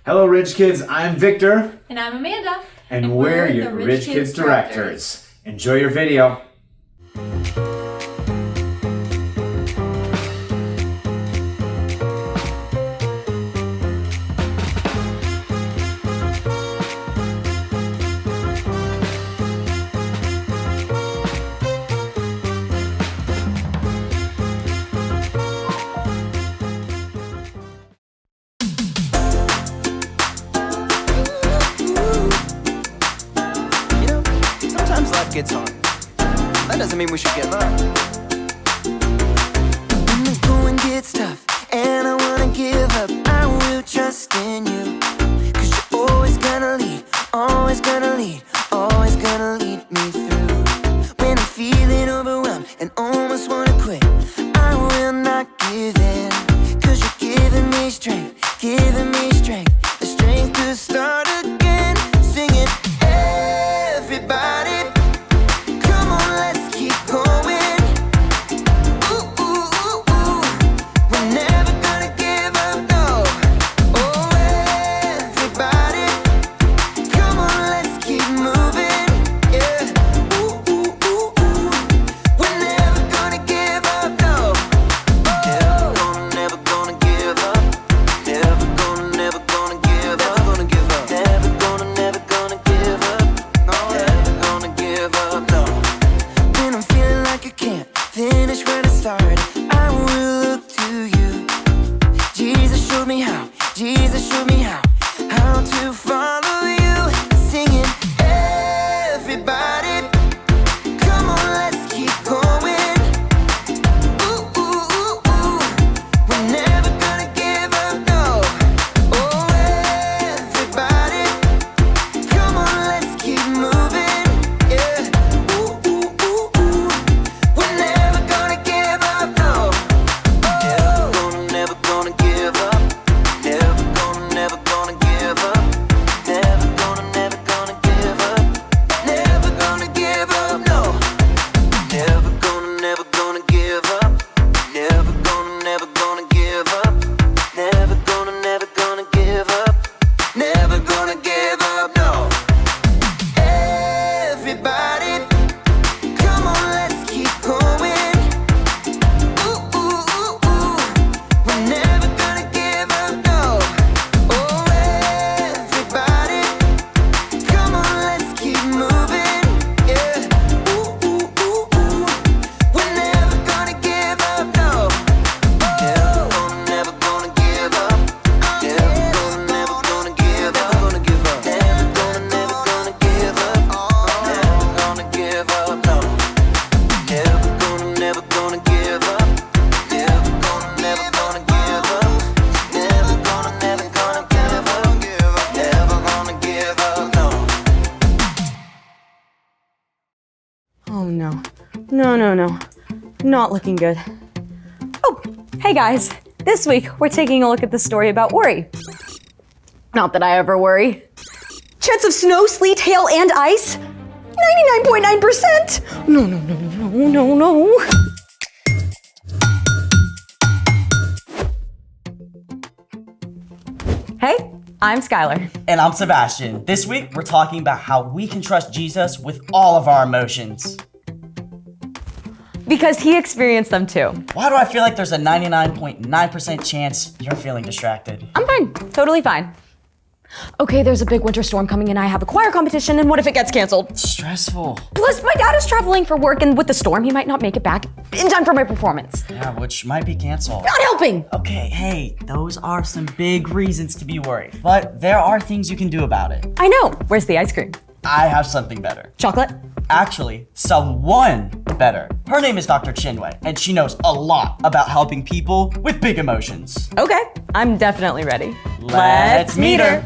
Hello, Rich Kids. I'm Victor. And I'm Amanda. And we're your Rich Kids Directors. Enjoy your video. Gets hard. That doesn't mean we should give up. When the going gets tough and I wanna give up, I will trust in you. 'Cause you're always gonna lead, always gonna lead, always gonna lead me through. When I'm feeling overwhelmed and almost wanna quit, I will not give in. 'Cause you're giving me strength, the strength to start again. Singing, everybody. No. Not looking good. Oh, hey guys. This week, we're taking a look at the story about worry. Not that I ever worry. Chance of snow, sleet, hail, and ice? 99.9%! No. Hey, I'm Skylar. And I'm Sebastian. This week, we're talking about how we can trust Jesus with all of our emotions. Because he experienced them too. Why do I feel like there's a 99.9% chance you're feeling distracted? I'm fine, totally fine. Okay, there's a big winter storm coming and I have a choir competition, and what if it gets canceled? Stressful. Plus, my dad is traveling for work, and with the storm, he might not make it back in time for my performance. Yeah, which might be canceled. Not helping! Okay, hey, those are some big reasons to be worried. But there are things you can do about it. I know. Where's the ice cream? I have something better. Chocolate? Actually, someone better. Her name is Dr. Chinwe, and she knows a lot about helping people with big emotions. Okay, I'm definitely ready. Let's meet her.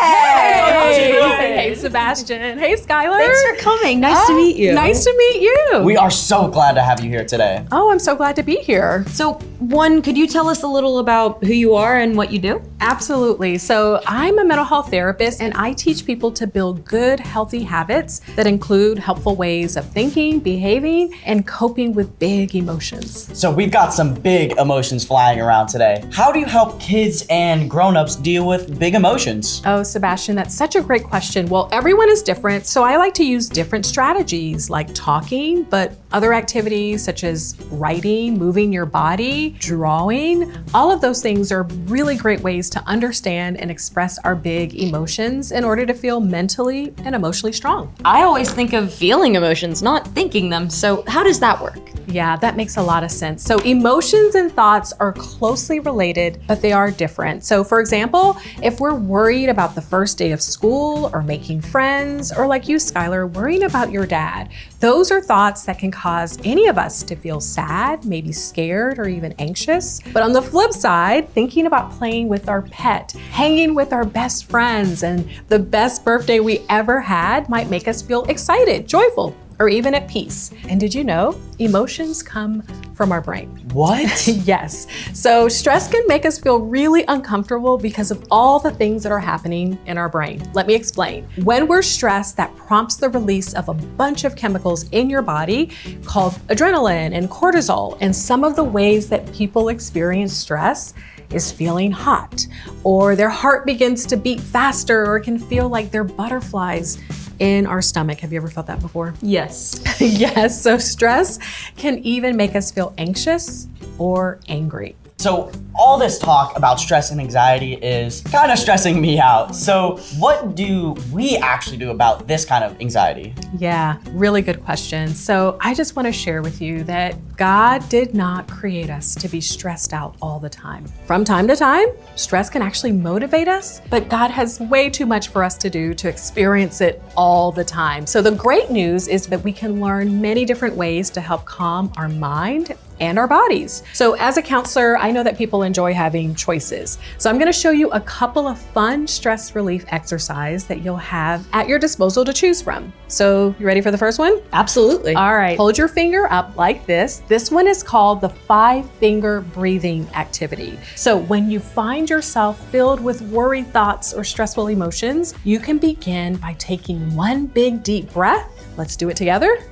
Hey, Sebastian. Hey, Skylar. Thanks for coming. Nice to meet you. Nice to meet you. We are so glad to have you here today. Oh, I'm so glad to be here. So, One, could you tell us a little about who you are and what you do? Absolutely. So I'm a mental health therapist and I teach people to build good, healthy habits that include helpful ways of thinking, behaving, and coping with big emotions. So we've got some big emotions flying around today. How do you help kids and grown-ups deal with big emotions? Oh, Sebastian, that's such a great question. Well, everyone is different, so I like to use different strategies like talking, but other activities such as writing, moving your body, drawing. All of those things are really great ways to understand and express our big emotions in order to feel mentally and emotionally strong. I always think of feeling emotions, not thinking them. So how does that work? Yeah, that makes a lot of sense. So emotions and thoughts are closely related, but they are different. So for example, if we're worried about the first day of school or making friends, or like you, Skylar, worrying about your dad, those are thoughts that can cause any of us to feel sad, maybe scared, or even anxious. But on the flip side, thinking about playing with our pet, hanging with our best friends, and the best birthday we ever had might make us feel excited, joyful, or even at peace. And did you know, emotions come from our brain? What? Yes. So stress can make us feel really uncomfortable because of all the things that are happening in our brain. Let me explain. When we're stressed, that prompts the release of a bunch of chemicals in your body called adrenaline and cortisol. And some of the ways that people experience stress is feeling hot, or their heart begins to beat faster, or it can feel like they're butterflies in our stomach. Have you ever felt that before? Yes. Yes, so stress can even make us feel anxious or angry. So all this talk about stress and anxiety is kind of stressing me out. So what do we actually do about this kind of anxiety? Yeah, really good question. So I just want to share with you that God did not create us to be stressed out all the time. From time to time, stress can actually motivate us, but God has way too much for us to do to experience it all the time. So the great news is that we can learn many different ways to help calm our mind and our bodies. So as a counselor, I know that people enjoy having choices. So I'm gonna show you a couple of fun stress relief exercise that you'll have at your disposal to choose from. So you ready for the first one? Absolutely. All right, hold your finger up like this. This one is called the 5-finger breathing activity. So when you find yourself filled with worried thoughts or stressful emotions, you can begin by taking one big deep breath. Let's do it together.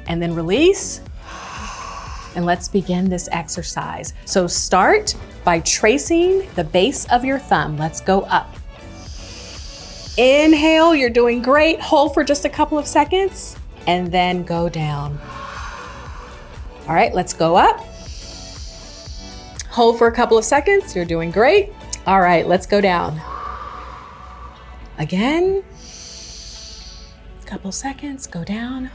And then release. And let's begin this exercise. So start by tracing the base of your thumb. Let's go up. Inhale, you're doing great. Hold for just a couple of seconds and then go down. All right, let's go up. Hold for a couple of seconds. You're doing great. All right, let's go down. Again. Couple seconds, go down.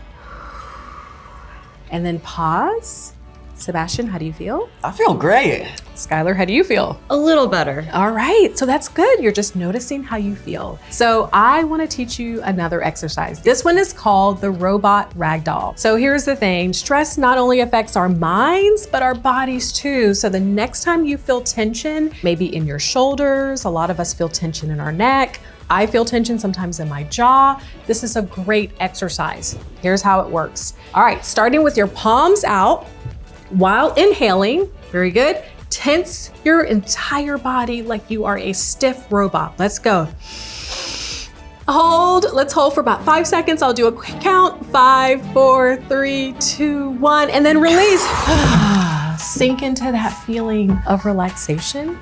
And then pause. Sebastian, how do you feel? I feel great. Skylar, how do you feel? A little better. All right, so that's good. You're just noticing how you feel. So I want to teach you another exercise. This one is called the robot ragdoll. So here's the thing. Stress not only affects our minds, but our bodies too. So the next time you feel tension, maybe in your shoulders, a lot of us feel tension in our neck. I feel tension sometimes in my jaw. This is a great exercise. Here's how it works. All right, starting with your palms out while inhaling, very good. Tense your entire body like you are a stiff robot. Let's go. Hold, let's hold for about 5 seconds. I'll do a quick count. 5, 4, 3, 2, 1, and then release. Sink into that feeling of relaxation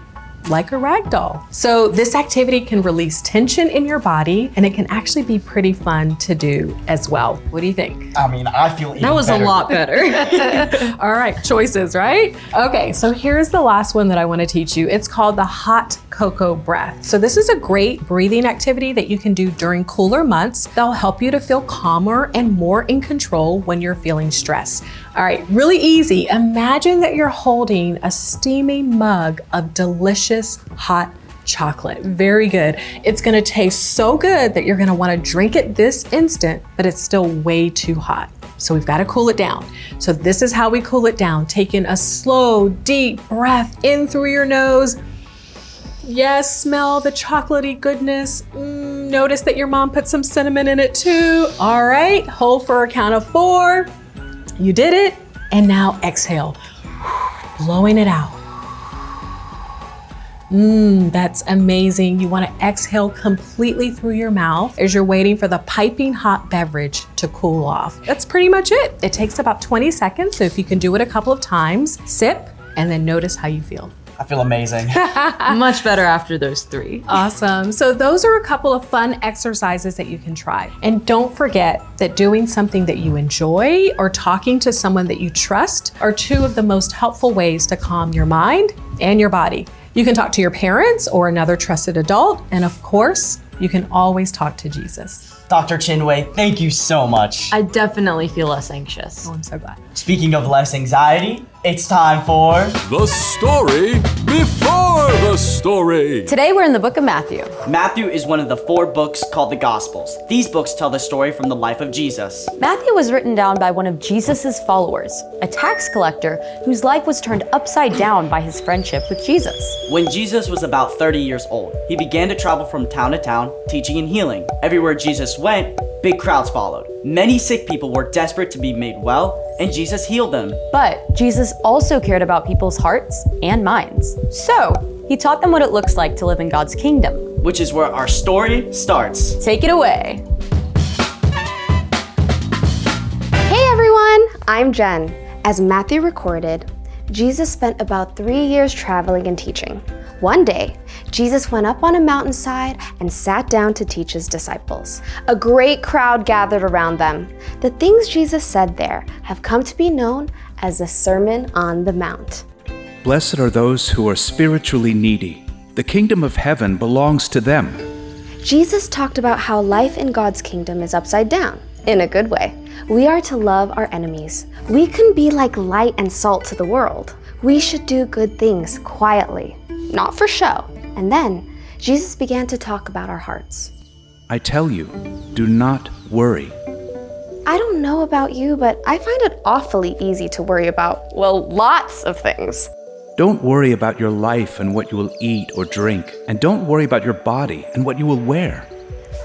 like a rag doll. So this activity can release tension in your body and it can actually be pretty fun to do as well. What do you think? I mean, I feel even That was better. a lot better. All right, choices, right? Okay, so here's the last one that I want to teach you. It's called the hot cocoa breath. So this is a great breathing activity that you can do during cooler months. That'll help you to feel calmer and more in control when you're feeling stress. All right, really easy. Imagine that you're holding a steaming mug of delicious hot chocolate. Very good. It's gonna taste so good that you're gonna wanna drink it this instant, but it's still way too hot. So we've gotta cool it down. So this is how we cool it down. Taking a slow, deep breath in through your nose. Yes, smell the chocolatey goodness. Notice that your mom put some cinnamon in it too. All right, hold for a count of 4. You did it. And now exhale. blowing it out. That's amazing. You want to exhale completely through your mouth as you're waiting for the piping hot beverage to cool off. That's pretty much it. It takes about 20 seconds, so if you can do it a couple of times, sip, and then notice how you feel. I feel amazing. Much better after those 3. Awesome. So those are a couple of fun exercises that you can try. And don't forget that doing something that you enjoy or talking to someone that you trust are 2 of the most helpful ways to calm your mind and your body. You can talk to your parents or another trusted adult. And of course, you can always talk to Jesus. Dr. Chinwe, thank you so much. I definitely feel less anxious. Oh, I'm so glad. Speaking of less anxiety, it's time for The story before the story. Today we're in the book of Matthew. Matthew is one of the 4 books called the Gospels. These books tell the story from the life of Jesus. Matthew was written down by one of Jesus's followers, a tax collector whose life was turned upside down by his friendship with Jesus. When Jesus was about 30 years old, he began to travel from town to town, teaching and healing. Everywhere Jesus went, big crowds followed. Many sick people were desperate to be made well, and Jesus healed them. But Jesus also cared about people's hearts and minds. So he taught them what it looks like to live in God's kingdom. Which is where our story starts. Take it away. Hey everyone, I'm Jen. As Matthew recorded, Jesus spent about 3 years traveling and teaching. One day, Jesus went up on a mountainside and sat down to teach his disciples. A great crowd gathered around them. The things Jesus said there have come to be known as the Sermon on the Mount. Blessed are those who are spiritually needy. The kingdom of heaven belongs to them. Jesus talked about how life in God's kingdom is upside down, in a good way. We are to love our enemies. We can be like light and salt to the world. We should do good things quietly, not for show. And then Jesus began to talk about our hearts. I tell you, do not worry. I don't know about you, but I find it awfully easy to worry about, well, lots of things. Don't worry about your life and what you will eat or drink, and don't worry about your body and what you will wear.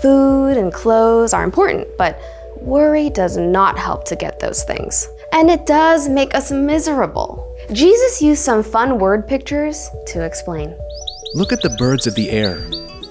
Food and clothes are important, but worry does not help to get those things. And it does make us miserable. Jesus used some fun word pictures to explain. Look at the birds of the air.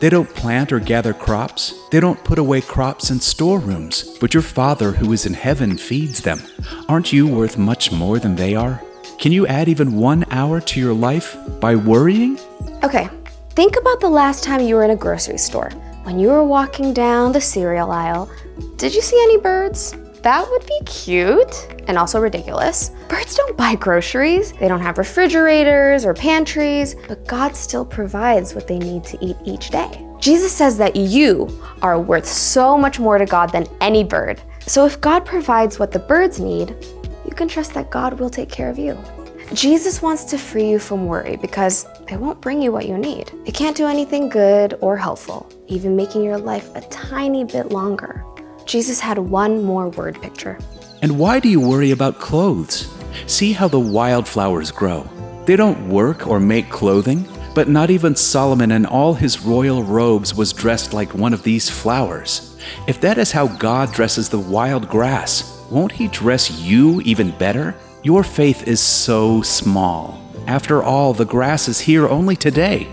They don't plant or gather crops. They don't put away crops in storerooms, but your Father who is in heaven feeds them. Aren't you worth much more than they are? Can you add even 1 hour to your life by worrying? Okay, think about the last time you were in a grocery store. When you were walking down the cereal aisle, did you see any birds? That would be cute and also ridiculous. Birds don't buy groceries. They don't have refrigerators or pantries, but God still provides what they need to eat each day. Jesus says that you are worth so much more to God than any bird. So if God provides what the birds need, you can trust that God will take care of you. Jesus wants to free you from worry because it won't bring you what you need. It can't do anything good or helpful, even making your life a tiny bit longer. Jesus had one more word picture. And why do you worry about clothes? See how the wildflowers grow. They don't work or make clothing, but not even Solomon in all his royal robes was dressed like one of these flowers. If that is how God dresses the wild grass, won't he dress you even better? Your faith is so small. After all, the grass is here only today.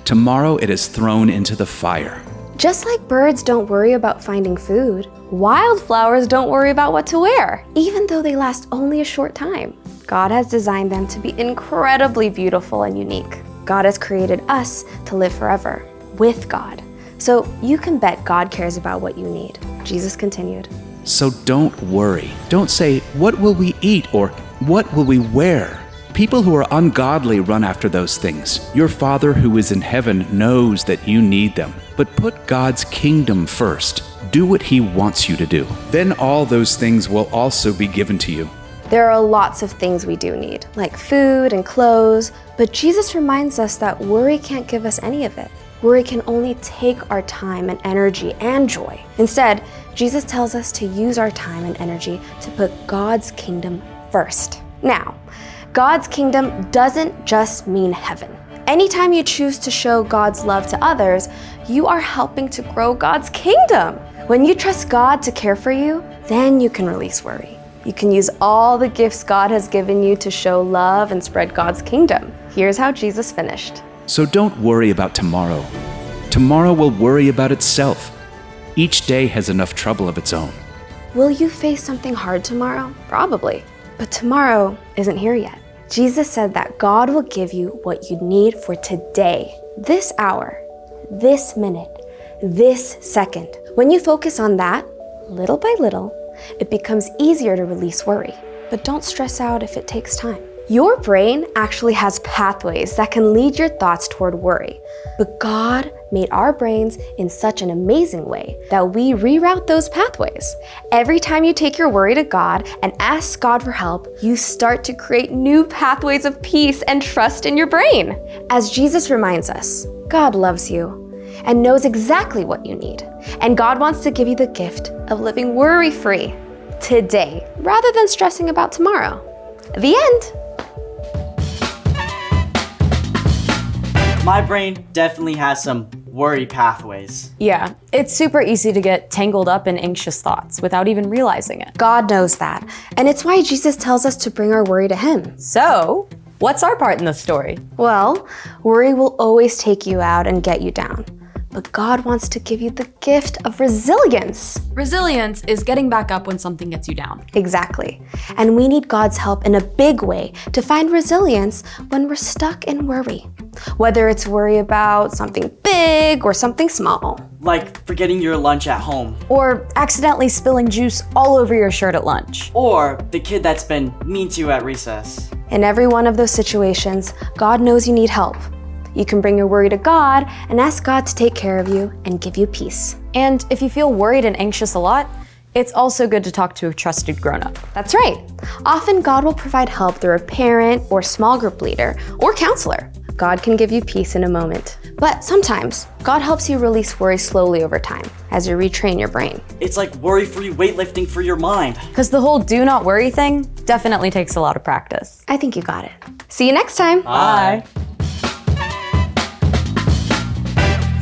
Tomorrow it is thrown into the fire. Just like birds don't worry about finding food, wildflowers don't worry about what to wear, even though they last only a short time. God has designed them to be incredibly beautiful and unique. God has created us to live forever with God. So you can bet God cares about what you need. Jesus continued. So don't worry. Don't say, what will we eat or what will we wear? People who are ungodly run after those things. Your Father who is in heaven knows that you need them. But put God's kingdom first. Do what he wants you to do. Then all those things will also be given to you. There are lots of things we do need, like food and clothes, but Jesus reminds us that worry can't give us any of it. Worry can only take our time and energy and joy. Instead, Jesus tells us to use our time and energy to put God's kingdom first. Now, God's kingdom doesn't just mean heaven. Anytime you choose to show God's love to others, you are helping to grow God's kingdom. When you trust God to care for you, then you can release worry. You can use all the gifts God has given you to show love and spread God's kingdom. Here's how Jesus finished. So don't worry about tomorrow. Tomorrow will worry about itself. Each day has enough trouble of its own. Will you face something hard tomorrow? Probably. But tomorrow isn't here yet. Jesus said that God will give you what you need for today, this hour, this minute, this second. When you focus on that, little by little, it becomes easier to release worry. But don't stress out if it takes time. Your brain actually has pathways that can lead your thoughts toward worry. But God made our brains in such an amazing way that we reroute those pathways. Every time you take your worry to God and ask God for help, you start to create new pathways of peace and trust in your brain. As Jesus reminds us, God loves you and knows exactly what you need. And God wants to give you the gift of living worry-free today, rather than stressing about tomorrow. The end. My brain definitely has some worry pathways. Yeah, it's super easy to get tangled up in anxious thoughts without even realizing it. God knows that. And it's why Jesus tells us to bring our worry to Him. So, what's our part in the story? Well, worry will always take you out and get you down. But God wants to give you the gift of resilience. Resilience is getting back up when something gets you down. Exactly. And we need God's help in a big way to find resilience when we're stuck in worry. Whether it's worry about something big or something small. Like forgetting your lunch at home. Or accidentally spilling juice all over your shirt at lunch. Or the kid that's been mean to you at recess. In every one of those situations, God knows you need help. You can bring your worry to God and ask God to take care of you and give you peace. And if you feel worried and anxious a lot, it's also good to talk to a trusted grown-up. That's right. Often God will provide help through a parent or small group leader or counselor. God can give you peace in a moment. But sometimes, God helps you release worry slowly over time as you retrain your brain. It's like worry-free weightlifting for your mind. Because the whole do not worry thing definitely takes a lot of practice. I think you got it. See you next time. Bye.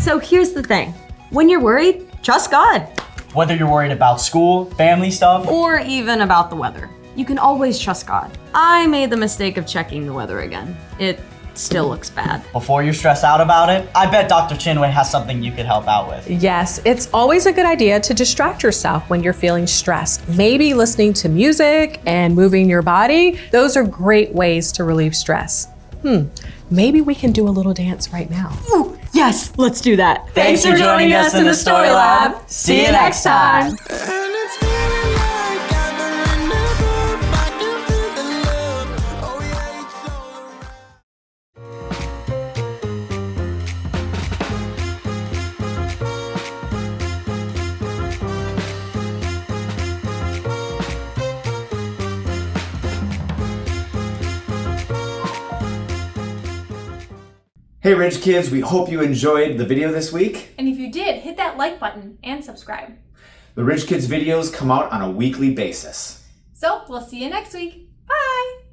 So here's the thing. When you're worried, trust God. Whether you're worried about school, family stuff, Or even about the weather. You can always trust God. I made the mistake of checking the weather again. It still looks bad. before you stress out about it, I bet Dr. Chinway has something you could help out with. Yes, it's always a good idea to distract yourself when you're feeling stressed. Maybe listening to music and moving your body. Those are great ways to relieve stress. Maybe we can do a little dance right now. Ooh, yes, let's do that. Thanks for joining us in the Story Lab. See you next time. And it's feeling like I'm in the groove. I can feel the love. Oh yeah, it's all around. Hey Rich Kids, we hope you enjoyed the video this week. And if you did, hit that like button and subscribe. The Rich Kids videos come out on a weekly basis. So we'll see you next week. Bye!